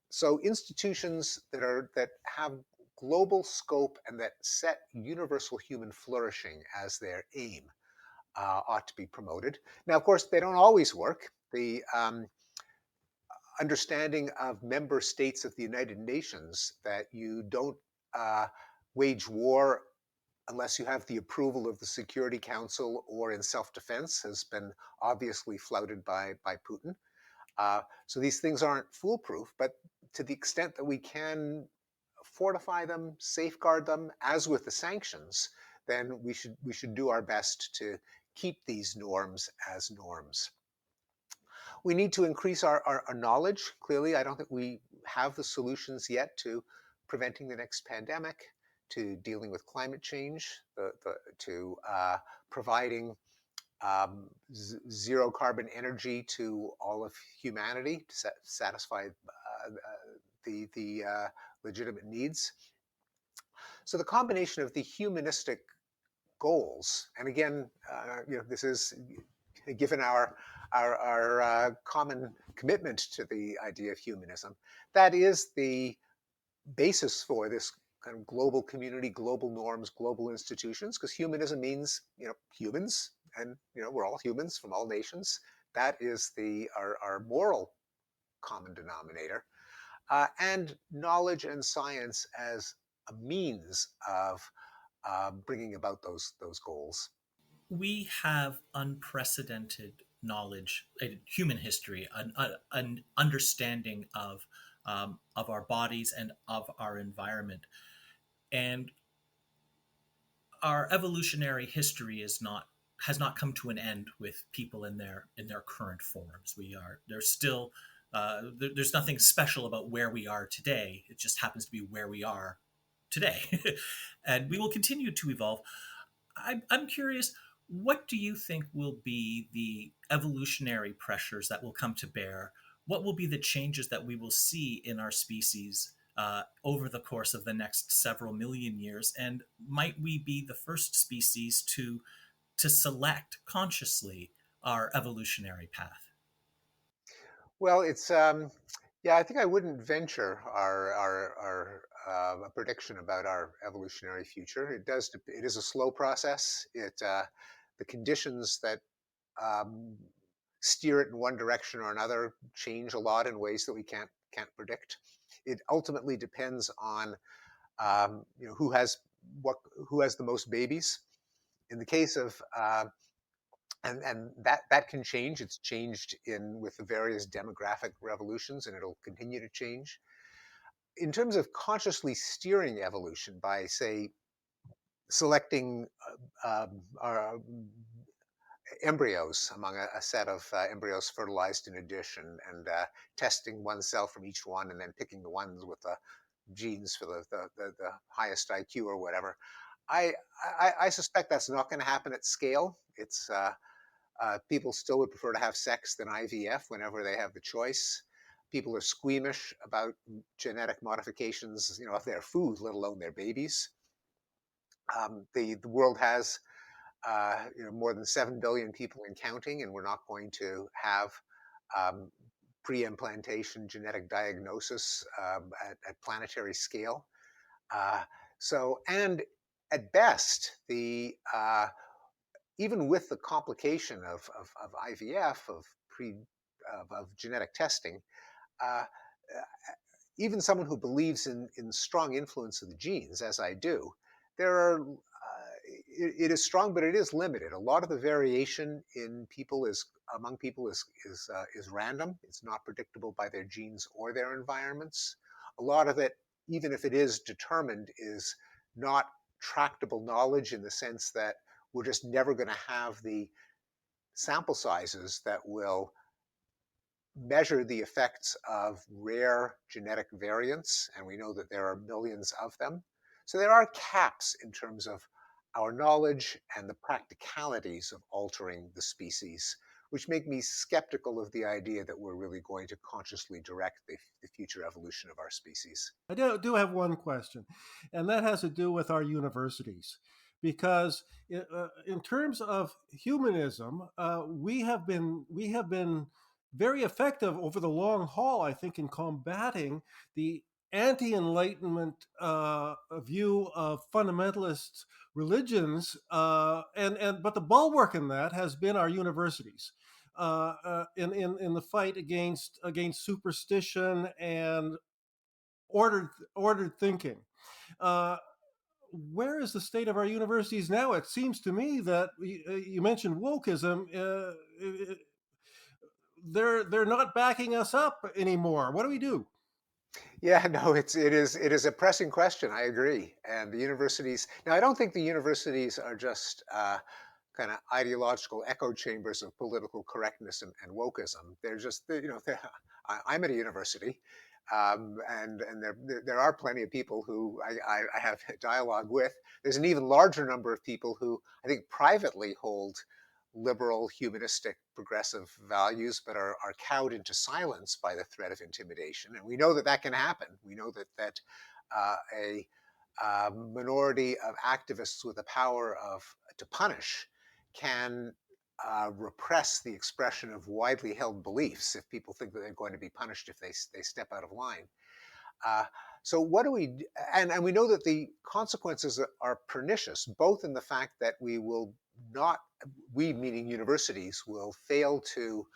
So institutions that have global scope and that set universal human flourishing as their aim ought to be promoted. Now, of course, they don't always work. The understanding of member states of the United Nations that you don't uh, wage war unless you have the approval of the Security Council or in self-defense has been obviously flouted by Putin. So these things aren't foolproof, but to the extent that we can fortify them, safeguard them, as with the sanctions, then we should do our best to keep these norms as norms. We need to increase our knowledge. Clearly, I don't think we have the solutions yet to preventing the next pandemic, to dealing with climate change, to providing zero carbon energy to all of humanity to satisfy the legitimate needs. So the combination of the humanistic goals, and again, this is given our common commitment to the idea of humanism, that is the basis for this kind of global community, global norms, global institutions, because humanism means humans, and we're all humans from all nations. That is our moral common denominator, and knowledge and science as a means of bringing about those goals. We have unprecedented knowledge in human history, an understanding of our bodies and of our environment. And our evolutionary history is not has not come to an end with people in their current forms. We are there's still there's nothing special about where we are today. It just happens to be where we are today, and we will continue to evolve. I'm curious. What do you think will be the evolutionary pressures that will come to bear? What will be the changes that we will see in our species over the course of the next several million years? And might we be the first species to select consciously our evolutionary path? Well, it's yeah. I think I wouldn't venture our a prediction about our evolutionary future. It is a slow process. The conditions that um, steer it in one direction or another, change a lot in ways that we can't predict. It ultimately depends on who has the most babies. In the case of and that can change. It's changed in with the various demographic revolutions, and it'll continue to change. In terms of consciously steering evolution by, say, selecting our embryos among a set of embryos fertilized in a dish, and testing oneself from each one, and then picking the ones with the genes for the highest IQ or whatever. I, I suspect that's not going to happen at scale. It's people still would prefer to have sex than IVF whenever they have the choice. People are squeamish about genetic modifications, of their food, let alone their babies. The world has more than 7 billion people and counting, and we're not going to have um, pre-implantation genetic diagnosis at planetary scale. Uh, and at best, even with the complication of IVF, of genetic testing, uh, even someone who believes in strong influence of the genes, as I do, there are it is strong, but it is limited. A lot of the variation in people is among people is random. It's not predictable by their genes or their environments. A lot of it, even if it is determined, is not tractable knowledge in the sense that we're just never going to have the sample sizes that will measure the effects of rare genetic variants, and we know that there are millions of them. So there are caps in terms of our knowledge and the practicalities of altering the species, which make me skeptical of the idea that we're really going to consciously direct the future evolution of our species. I do have one question, and that has to do with our universities. Because in terms of humanism, we have been very effective over the long haul, I think, in combating the anti-enlightenment view of fundamentalist religions, and but the bulwark in that has been our universities. In the fight against superstition and ordered thinking. Uh, where is the state of our universities now? It seems to me that you mentioned wokeism. They're not backing us up anymore. What do we do? Yeah, no, it is a pressing question. I agree. And the universities now, I don't think the universities are just kind of ideological echo chambers of political correctness and wokeism. They're just, I'm at a university, and there are plenty of people who I have dialogue with. There's an even larger number of people who I think privately hold liberal, humanistic, progressive values, but are cowed into silence by the threat of intimidation. And we know that that can happen. We know that a minority of activists with the power to punish can repress the expression of widely held beliefs if people think that they're going to be punished if they step out of line. Uh, so what do we, and we know that the consequences are pernicious, both in the fact that we will not, we meaning universities, will fail to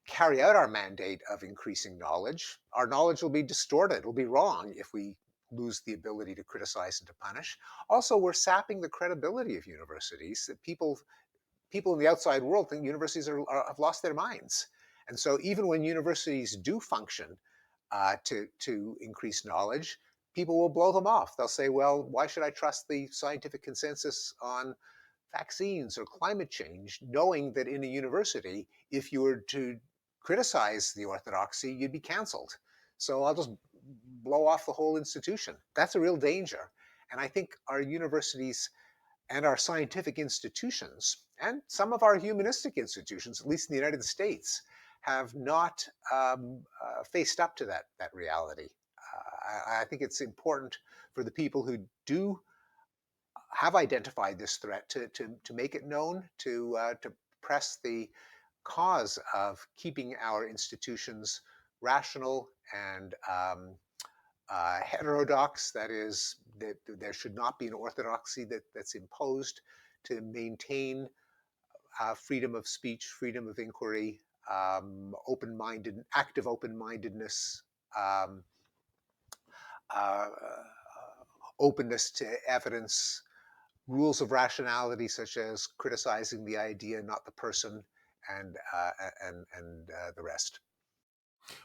carry out our mandate of increasing knowledge. Our knowledge will be distorted, it'll be wrong if we lose the ability to criticize and to punish. Also, we're sapping the credibility of universities. That people in the outside world think universities have lost their minds. And so even when universities do function to increase knowledge, people will blow them off. They'll say, well, why should I trust the scientific consensus on vaccines or climate change, knowing that in a university, if you were to criticize the orthodoxy, you'd be canceled. So I'll just blow off the whole institution. That's a real danger. And I think our universities and our scientific institutions, and some of our humanistic institutions, at least in the United States, have not faced up to that reality. I think it's important for the people who do have identified this threat to make it known, to press the cause of keeping our institutions rational and heterodox. That is, that there should not be an orthodoxy that's imposed, to maintain freedom of speech, freedom of inquiry, active open-mindedness, um, uh, openness to evidence, rules of rationality such as criticizing the idea, not the person, and the rest.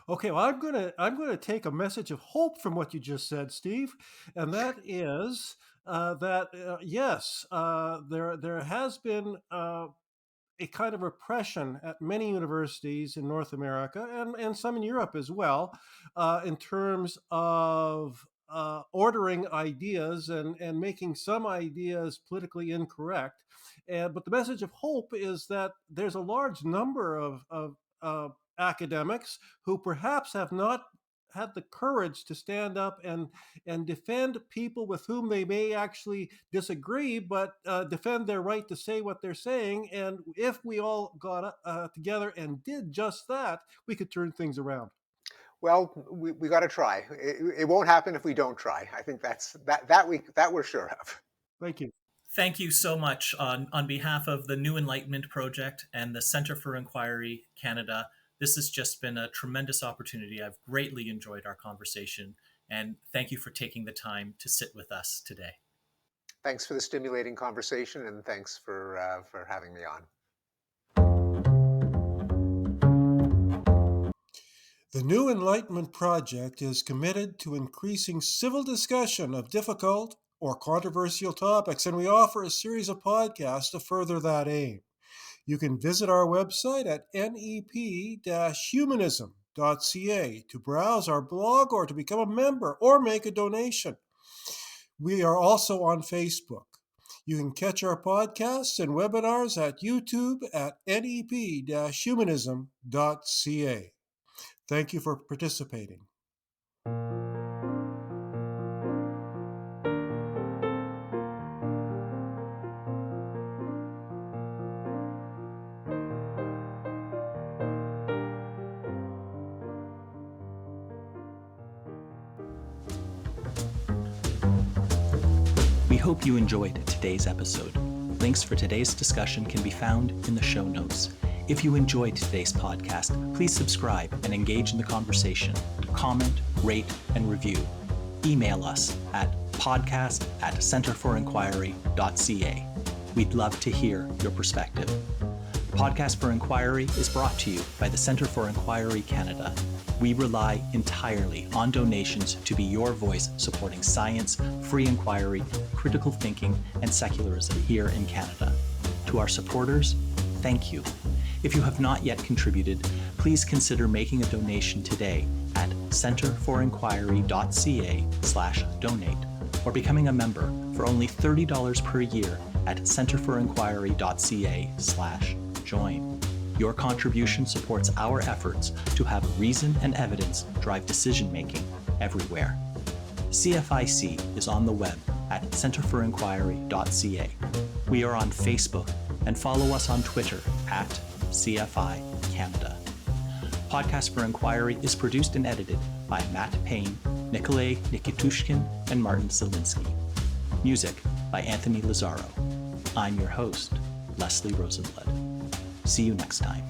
Okay, well, I'm gonna take a message of hope from what you just said, Steve, and that is that yes, there has been a kind of repression at many universities in North America and some in Europe as well, in terms of ordering ideas and making some ideas politically incorrect. But the message of hope is that there's a large number of academics who perhaps have not had the courage to stand up and defend people with whom they may actually disagree, but defend their right to say what they're saying. And if we all got together and did just that, we could turn things around. Well, we got to try. It won't happen if we don't try. I think that we're sure of. Thank you. Thank you so much on behalf of the New Enlightenment Project and the Center for Inquiry Canada. This has just been a tremendous opportunity. I've greatly enjoyed our conversation, and thank you for taking the time to sit with us today. Thanks for the stimulating conversation, and thanks for having me on. The New Enlightenment Project is committed to increasing civil discussion of difficult or controversial topics, and we offer a series of podcasts to further that aim. You can visit our website at nep-humanism.ca to browse our blog or to become a member or make a donation. We are also on Facebook. You can catch our podcasts and webinars at YouTube at nep-humanism.ca. Thank you for participating. We hope you enjoyed today's episode. Links for today's discussion can be found in the show notes. If you enjoyed today's podcast, please subscribe and engage in the conversation. Comment, rate, and review. Email us at podcast@centerforinquiry.ca. We'd love to hear your perspective. Podcast for Inquiry is brought to you by the Center for Inquiry Canada. We rely entirely on donations to be your voice supporting science, free inquiry, critical thinking, and secularism here in Canada. To our supporters, thank you. If you have not yet contributed, please consider making a donation today at centerforinquiry.ca/donate or becoming a member for only $30 per year at centerforinquiry.ca/join. Your contribution supports our efforts to have reason and evidence drive decision-making everywhere. CFIC is on the web at centerforinquiry.ca. We are on Facebook and follow us on Twitter at CFI Canada. Podcast for Inquiry is produced and edited by Matt Payne, Nikolay Nikitushkin, and Martin Zielinski. Music by Anthony Lazaro. I'm your host, Leslie Rosenblood. See you next time.